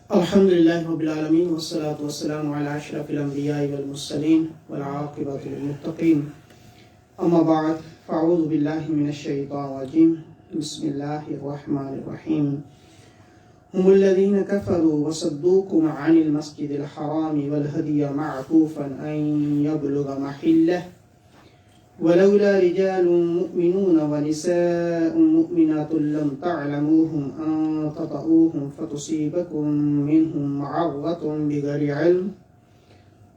الحمد لله رب العالمين والصلاة والسلام على أشرف الأنبياء والمرسلين والعاقبة للمتقين أما بعد فأعوذ بالله من الشيطان الرجيم بسم الله الرحمن الرحيم هم الذين كفروا وصدوكم عن المسجد الحرام والهدي معكوفا أن يبلغ محله ولولا رجال مؤمنون ونساء مؤمنات لم تعلموهم أن تطؤوهم فتصيبكم منهم معرة بغير علم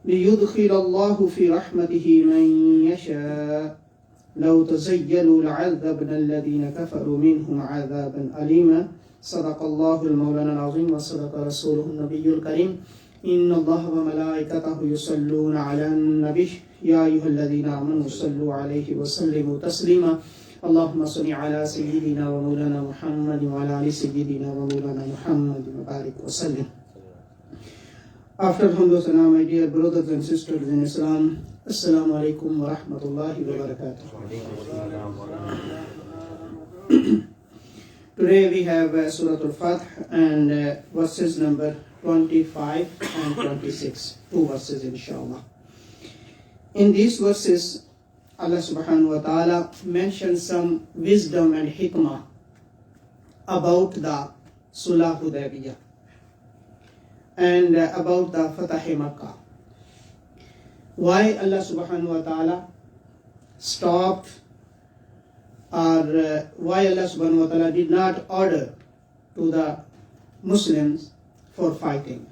ليدخل الله في رحمته من يشاء لو تزيلوا لعذبنا الذين كفروا منهم عذابا أليما صدق الله المولانا العظيم وصدق رسوله النبي الكريم إن الله وملائكته يصلون على النبي يا أيها الذين آمنوا صلوا عليه وسلموا تسليما اللهم صل على سيدنا ومولانا محمد وعلى آل سيدنا ومولانا محمد وبارك وسلم. After Alhamdulillah, my dear brothers and sisters in Islam, Assalamu alaikum wa rahmatullahi wa barakatuh. Today we have Surah Al-Fath and verses number 25 and 26. Two verses inshallah. In these verses, Allah subhanahu wa ta'ala mentions some wisdom and hikmah about the Sulh Hudaybiyah and about the Fatah Makkah. Why Allah subhanahu wa ta'ala stopped or why Allah subhanahu wa ta'ala did not order to the Muslims for fighting.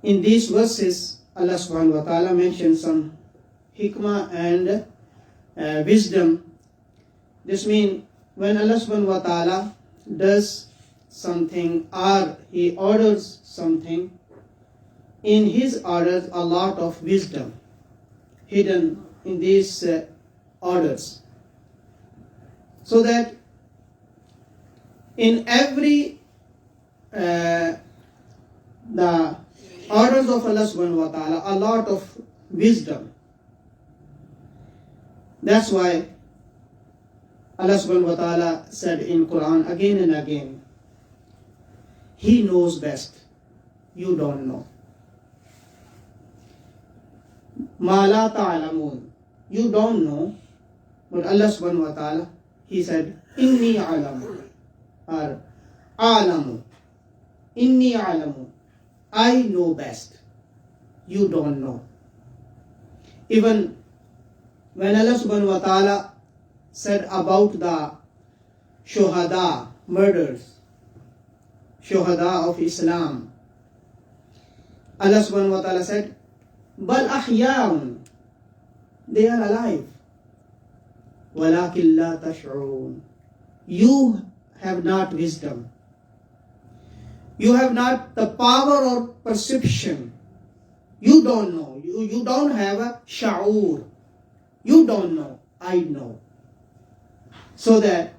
In these verses, Allah subhanahu wa ta'ala mentions some hikmah and wisdom. This means when Allah subhanahu wa ta'ala does something or He orders something, in His orders a lot of wisdom hidden in these orders. So that in every the orders of Allah subhanahu wa ta'ala, a lot of wisdom. That's why Allah subhanahu wa ta'ala said in Quran again and again, He knows best, you don't know. Ma la ta'alamun, you don't know, but Allah subhanahu wa ta'ala, He said, Inni alamu, or alamu, Inni alamu, I know best, you don't know. Even when Allah subhanahu wa ta'ala said about the shuhada, murders, shuhada of Islam, Allah subhanahu wa ta'ala said, Bal ahyaun, they are alive. Walakin la tash'urun, you have not wisdom. You have not the power or perception. You don't know. You don't have a sha'ur. You don't know. I know. So that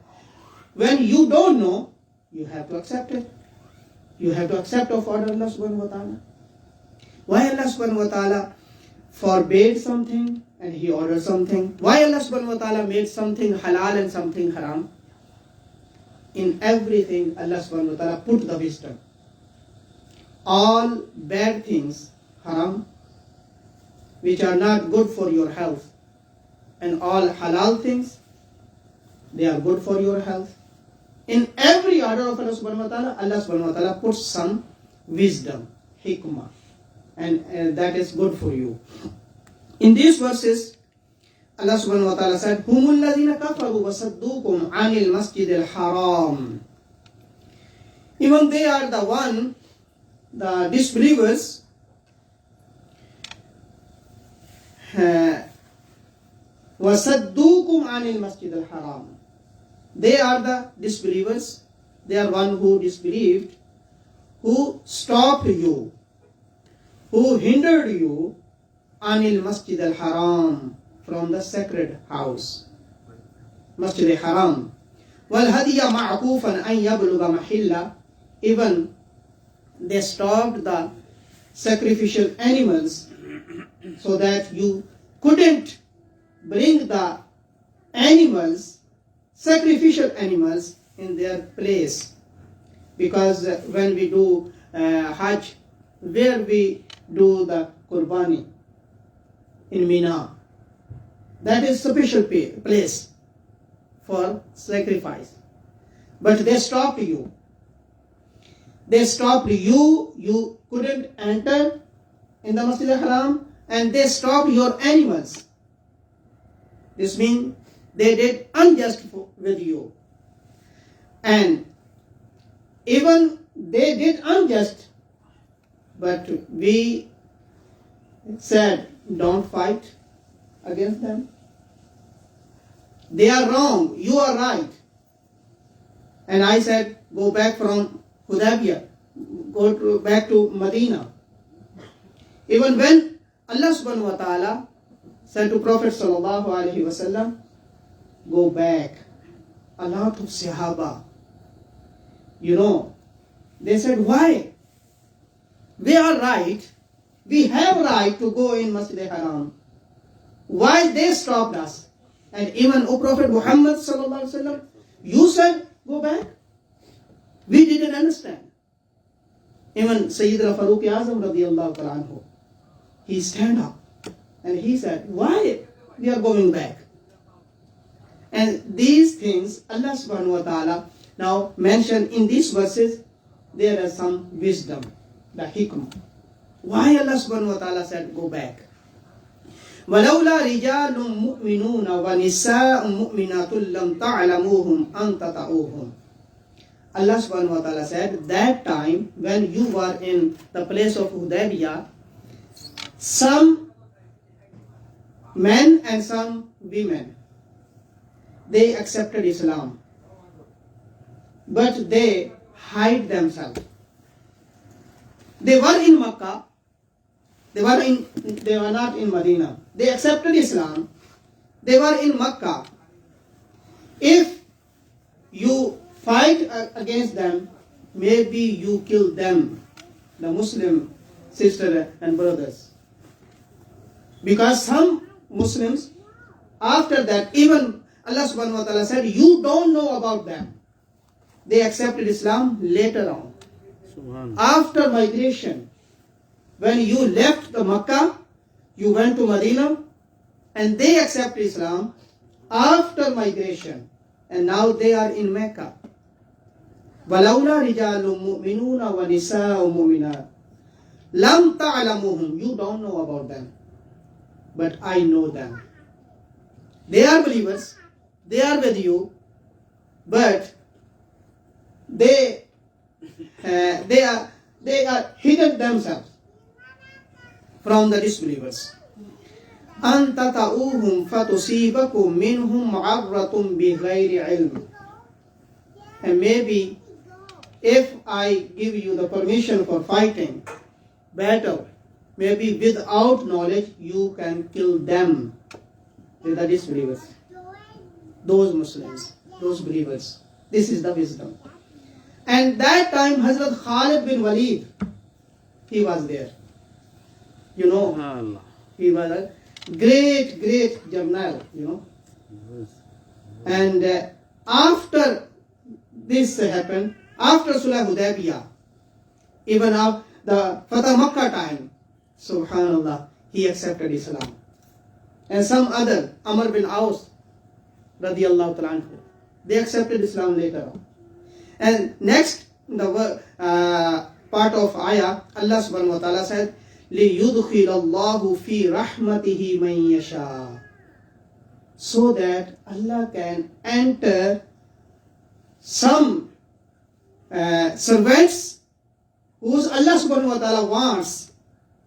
when you don't know, you have to accept it. You have to accept of order Allah subhanahu wa ta'ala. Why Allah subhanahu wa ta'ala forbade something and He ordered something? Why Allah subhanahu wa ta'ala made something halal and something haram? In everything Allah subhanahu wa ta'ala put the wisdom. All bad things, haram, which are not good for your health, and all halal things, they are good for your health. In every order of Allah subhanahu wa ta'ala puts some wisdom, hikmah, and that is good for you. In these verses, Allah subhanahu wa ta'ala said, Humul ladhina kafaru wa saddukum anil masjidil haram. Even they are the one, the disbelievers, وَصَدُّوكُمْ عَنِ الْمَسْجِدِ الْحَرَامِ. They are the disbelievers. They are one who disbelieved, who stopped you, who hindered you عَنِ الْمَسْجِدِ الْحَرَامِ, from the sacred house, Masjid al-Haram. وَالْهَدِيَ مَعْكُوفًا أَنْ يَبْلُغَ مَحِلَّ. Even they stopped the sacrificial animals so that you couldn't bring the animals, sacrificial animals, in their place. Because when we do Hajj, where we do the Qurbani in Mina, that is special place for sacrifice. But they stopped you. They stopped you. You couldn't enter in the Masjid al-Haram, and they stopped your animals. This means they did unjust with you. And even they did unjust, but we said, don't fight against them. They are wrong, you are right. And I said, go back from Hudaybiyah, back to Medina. Even when Allah subhanahu wa ta'ala said to Prophet sallallahu alaihi wasallam, go back, a lot of Sahaba, they said, why? They are right. We have right to go in Masjid al-Haram. Why they stopped us? And even, O Prophet Muhammad sallallahu alaihi wasallam, you said, go back. We didn't understand. Even Sayyidina Farooq Azam radiyallahu ta'ala anhu, he stand up and he said, why we are going back? And these things Allah subhanahu wa ta'ala now mentioned in these verses, there is some wisdom, the hikmah. Why Allah subhanahu wa ta'ala said go back? وَلَوْلَا رِجَالٌ مُؤْمِنُونَ وَنِسَاءٌ مُؤْمِنَاتٌ لَمْ تَعْلَمُوهُمْ أَنْ تَطَعُوهُمْ. Allah subhanahu wa ta'ala said, that time when you were in the place of Hudaybiyah, some men and some women, they accepted Islam, but they hide themselves. They were in Makkah, they were not in Medina. They accepted Islam, they were in Makkah. If you fight against them, maybe you kill them, the Muslim sisters and brothers. Because some Muslims, after that, even Allah subhanahu wa ta'ala said, you don't know about them. They accepted Islam later on. After migration, when you left the Makkah, you went to Medina, and they accepted Islam after migration, and now they are in Mecca. وَلَوْلَا رِجَالٌ مُؤْمِنُونَ وَنِسَاءٌ مُؤْمِنَاتٌ لَمْ تَعْلَمُوهُمْ. You don't know about them, but I know them. They are believers, they are with you, but they are hidden themselves from the disbelievers. أَن تَطَعُوهُمْ فَتُصِيبَكُمْ مِنْهُمْ مَعَرَّةٌ بِغَيْرِ عِلْمٍ. And maybe if I give you the permission for fighting battle, maybe without knowledge you can kill them, the disbelievers, those Muslims, those believers. This is the wisdom. And that time Hazrat Khalid bin Walid, he was there. He was a great general, And after this happened, after Sulh Hudaybiyah, even of the Fatah Makkah time, subhanallah, he accepted Islam. And some other, Amr bin Aus, radiyallahu ta'ala anhu, they accepted Islam later on. And next, the part of ayah, Allah subhanahu wa ta'ala said, لِيُدْخِلَ اللَّهُ فِي رَحْمَتِهِ مَنْ يَشَاءُ. So that Allah can enter some servants whose Allah subhanahu wa ta'ala wants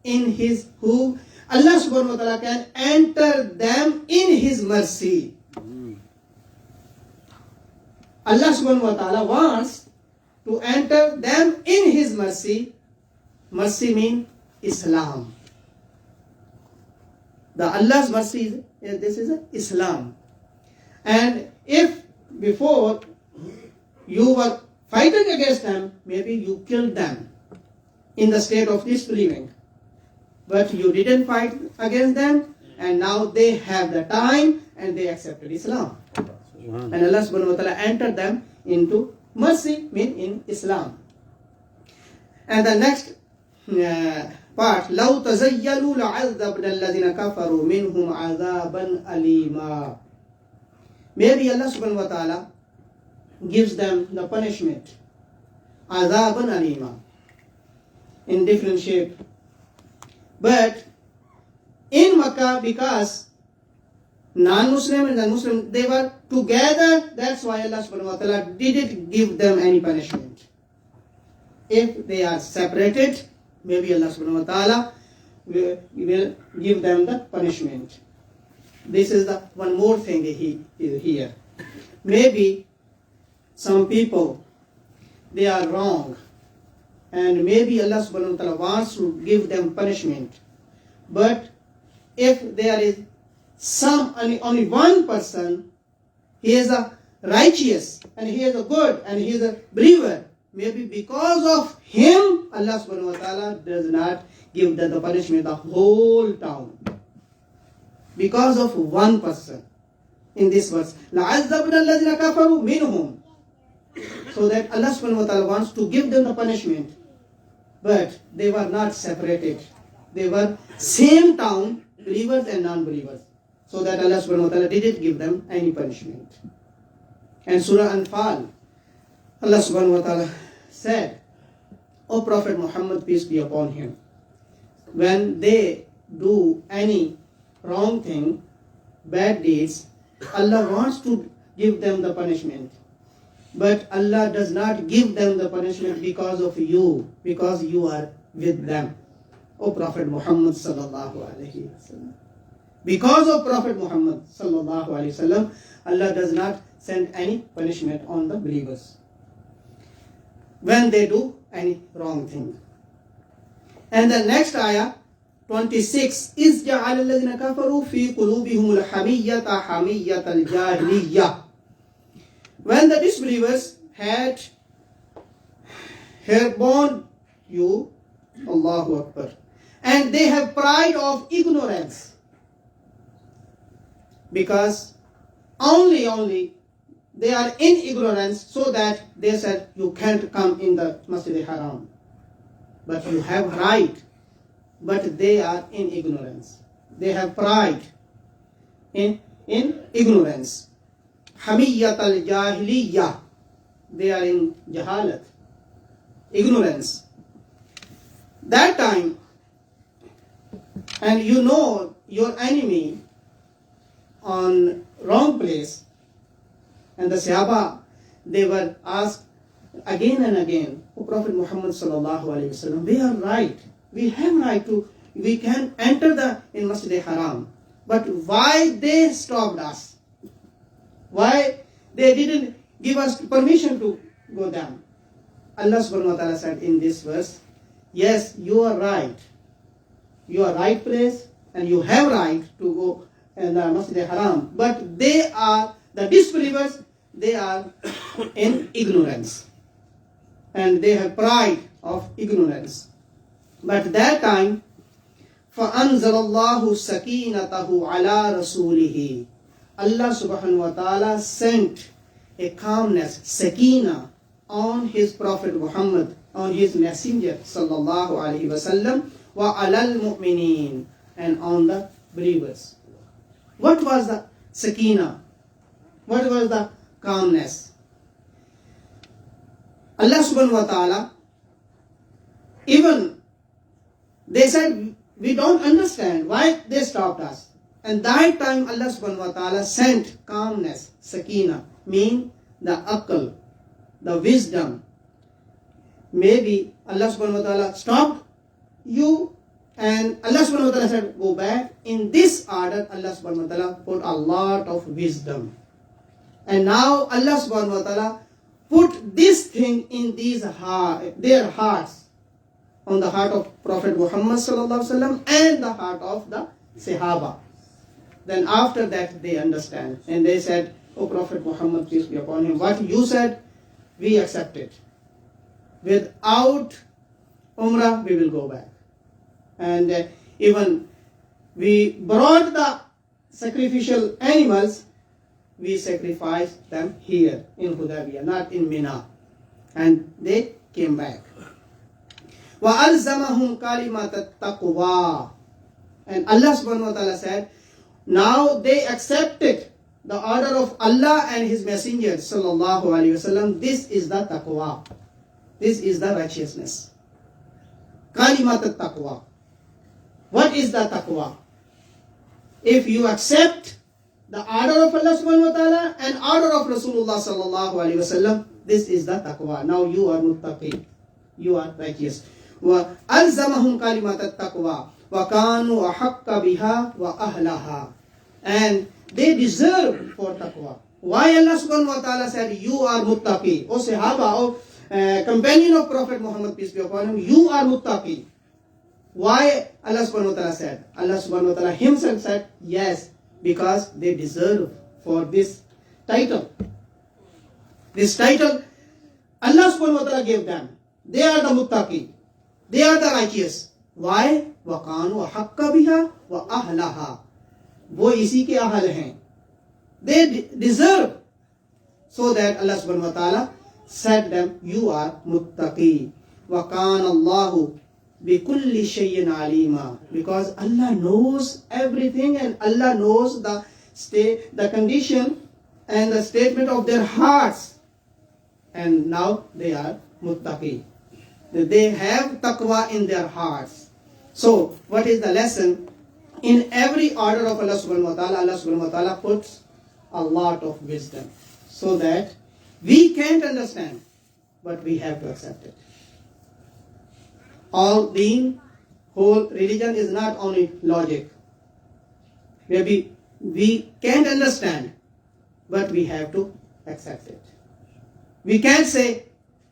in his, who Allah subhanahu wa ta'ala can enter them in his mercy. Allah subhanahu wa ta'ala wants to enter them in his mercy. Mercy means Islam. The Allah's mercy this is Islam. And if before you were fighting against them, maybe you killed them in the state of disbelieving. But you didn't fight against them, and now they have the time and they accepted Islam. And Allah subhanahu wa ta'ala entered them into mercy, mean in Islam. And the next part, لَوْ تَزَيَّلُوا لَعَذَّبْنَا الَّذِينَ كَفَرُوا مِنْهُمْ عَذَابًا أَلِيمًا. Maybe Allah subhanahu wa ta'ala gives them the punishment, عَذَابًا أَلِيمًا, in different shape. But in Makkah, because non-Muslim and non-Muslim, they were together, that's why Allah subhanahu wa ta'ala didn't give them any punishment. If they are separated, maybe Allah subhanahu wa ta'ala will give them the punishment. This is the one more thing here. Maybe some people, they are wrong, and maybe Allah subhanahu wa ta'ala wants to give them punishment. But if there is only one person, he is a righteous, and he is a good, and he is a believer, maybe because of him, Allah subhanahu wa ta'ala does not give the punishment the whole town. Because of one person. In this verse, لَعَذَّبْنَا الَّذِينَ كَفَرُوا مِنْهُمْ. So that Allah subhanahu wa ta'ala wants to give them the punishment. But they were not separated. They were same town, believers and non-believers. So that Allah subhanahu wa ta'ala didn't give them any punishment. And Surah Anfal, Allah subhanahu wa ta'ala said, O Prophet Muhammad, peace be upon him, when they do any wrong thing, bad deeds, Allah wants to give them the punishment. But Allah does not give them the punishment because of you, because you are with them. O Prophet Muhammad sallallahu alayhi wa sallam. Because of Prophet Muhammad sallallahu alayhi wa sallam, Allah does not send any punishment on the believers when they do any wrong thing. And the next ayah, 26, إِذْ جَعَلَ الَّذِينَ كَفَرُوا فِي قُلُوبِهُمُ الْحَمِيَّةَ حَمِيَّةَ الْجَاهِلِيَّةِ. When the disbelievers had airborne you, Allahu Akbar, and they have pride of ignorance, because only they are in ignorance, so that they said you can't come in the Masjid al-Haram, but you have right. But they are in ignorance. They have pride in ignorance. Hamiyyat al-jahiliyyah. They are in jahalat, ignorance. That time, and you know your enemy on wrong place, and the Sahaba, they were asked again and again, O Prophet Muhammad sallallahu alayhi wa sallam, we are right. We have right to, we can enter in Masjid al-Haram. But why they stopped us? Why they didn't give us permission to go down? Allah subhanahu wa ta'ala said in this verse, yes, you are right. You are right place, and you have right to go in the Masjid al-Haram. But they are, the disbelievers, they are in ignorance. And they have pride of ignorance. But that time, فَأَنزَلَ اللَّهُ سَكِينَتَهُ عَلَى رَسُولِهِ. Allah subhanahu wa ta'ala sent a calmness, sakina, on his Prophet Muhammad, on his messenger sallallahu alayhi wa sallam, وَعَلَى الْمُؤْمِنِينَ, and on the believers. What was the sakina? What was the calmness? Allah subhanahu wa ta'ala, even they said, we don't understand why they stopped us. And that time Allah subhanahu wa ta'ala sent calmness, sakina, mean the aql, the wisdom. Maybe Allah subhanahu wa ta'ala stopped you, and Allah subhanahu wa ta'ala said, go back. In this order, Allah subhanahu wa ta'ala put a lot of wisdom. And now Allah subhanahu wa ta'ala put this thing in their hearts, on the heart of Prophet Muhammad sallallahu alaihi wasallam and the heart of the Sahaba. Then after that they understand, and they said, O Prophet Muhammad, peace be upon him, what you said, we accept it. Without Umrah, we will go back. And even we brought the sacrificial animals, we sacrificed them here in Hudaybiyah, not in Mina. And they came back. وَأَلْزَمَهُمْ كَلِمَةَ التَّقْوَى. And Allah subhanahu wa ta'ala said, now they accepted the order of Allah and His Messenger sallallahu alaihi wasallam. This is the taqwa. This is the righteousness. Kalimat al-taqwa. What is the taqwa? If you accept the order of Allah subhanahu wa ta'ala and order of Rasulullah sallallahu alaihi wasallam, this is the taqwa. Now you are muttaqi. You are righteous. وَأَلْزَمَهُمْ كَلِمَةَ التَّقْوَى وَكَانُوا أَحَقَّ بِهَا وَأَهْلَهَا. And they deserve for taqwa. Why Allah subhanahu wa ta'ala said, you are muttaqi? O Sahaba, O companion of Prophet Muhammad, peace be upon him, you are muttaqi. Why Allah subhanahu wa ta'ala said? Allah subhanahu wa ta'ala himself said, yes, because they deserve for this title. This title, Allah subhanahu wa ta'ala gave them. They are the muttaqi. They are the righteous. Why? وَقَانُوا أَحَقَّ بِهَا وَأَهْلَهَا. وہ اسی کے اہل ہیں. They deserve. So that Allah subhanahu wa ta'ala said them, you are muttaqi. وَقَانَ اللَّهُ بِكُلِّ شَيْءٍ عَلِيمًا. Because Allah knows everything and Allah knows the state, the condition and the statement of their hearts. And now they are muttaqi. They have taqwa in their hearts. So, what is the lesson? In every order of Allah subhanahu wa ta'ala puts a lot of wisdom so that we can't understand, but we have to accept it. All deen, whole religion is not only logic. Maybe we can't understand, but we have to accept it. We can't say,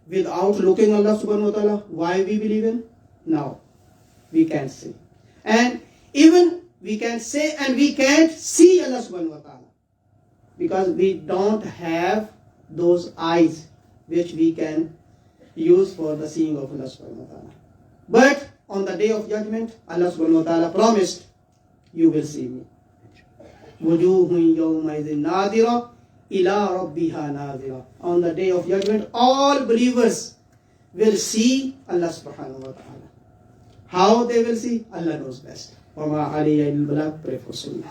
without looking Allah subhanahu wa ta'ala, why we believe in? No, we can't say. And even we can say and we can't see Allah subhanahu wa ta'ala because we don't have those eyes which we can use for the seeing of Allah subhanahu wa ta'ala. But on the day of judgment, Allah subhanahu wa ta'ala promised, you will see me. وُجُوهٌ يَوْمَئِذٍ نَاظِرَةٌ إِلَىٰ رَبِّهَا نَاظِرَةٌ. On the day of judgment, all believers will see Allah subhanahu wa ta'ala. How they will see? Allah knows best. وَمَا عَلَيَّ الْبَلَاغُ. Pray for Sunnah.